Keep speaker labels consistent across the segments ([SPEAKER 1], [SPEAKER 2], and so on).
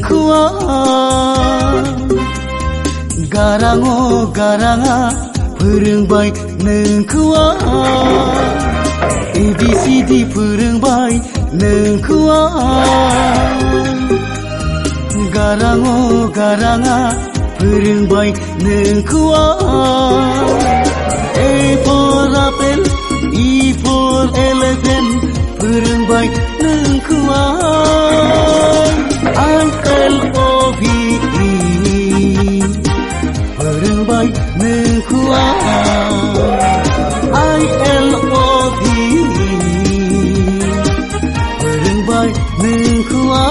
[SPEAKER 1] nengkua garango garanga फोरोंबाय नोंखौआ ABCD फोरोंबाय नोंखौआ गाराङो गाराङा फोरोंबाय नोंखौआ A for apple E for elephant फोरोंबाय नोंखौआ ILOVE फोरोंबाय नोंखौआ ILOVE फोरोंबाय नोंखौआ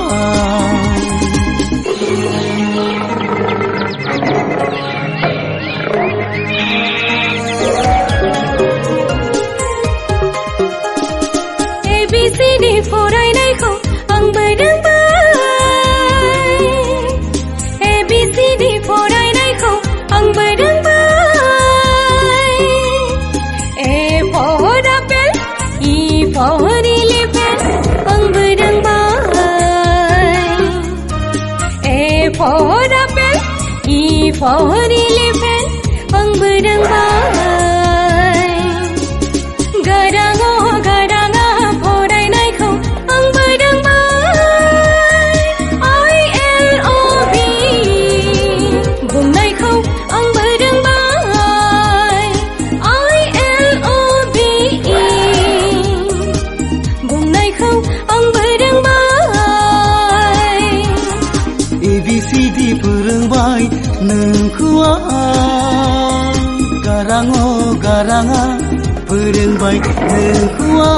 [SPEAKER 2] ABCD फरायनायखौ आंबो रोंबाय ABCD फरायनायखौ आंबो रोंबाय A for apple E for elephant आंबो रोंबाय A for apple E for elephant आंबो रोंबाय गाराङो गाराङा फरायनायखौ आंबो रोंबाय ILOVE बुंनायखौ आंबो रोंबाय ILOVE बुंनायखौ आंबो रोंबाय
[SPEAKER 1] ABCD फोरोंबाय नोंखौआ गाराङो गाराङा फोरोंबाय नोंखौआ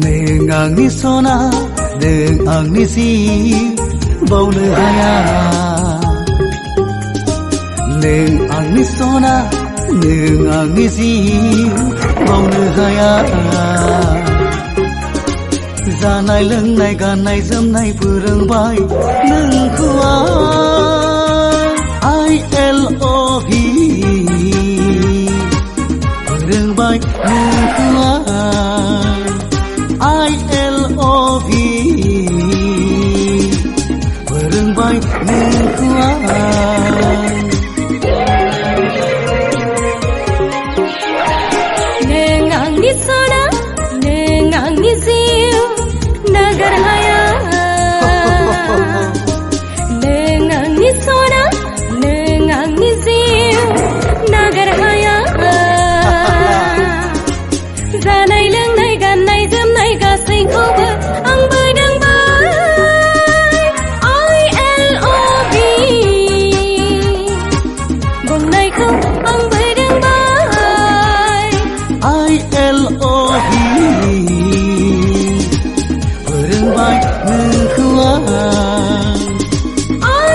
[SPEAKER 1] नों आंनि सना नों आंनि जिउ बावनो हाया नों आंनि सना नों आंनि जिउ बावनो हाया जानाय लोंनाय गाननाय जोमनाय फोरोंबाय नोंखौआ ILOVE फोरोंबाय नोंखौआ ILOVE फोरोंबाय नोंखौआ
[SPEAKER 2] नों आंनि सना नों आंनि जिउ नागार हाया नों आंनि सना नों आंनि जिउ नागार हाया जानाय लोंनाय गाननाय जोमनाय गासैखौबो आंबो रोंबाय ILOVE बुंनायखौ आंबो रोंबाय
[SPEAKER 1] ILOVE फोरोंबाय नोंखौआ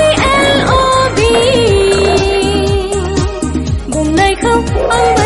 [SPEAKER 2] ILOVE बुंनायखौ आंबो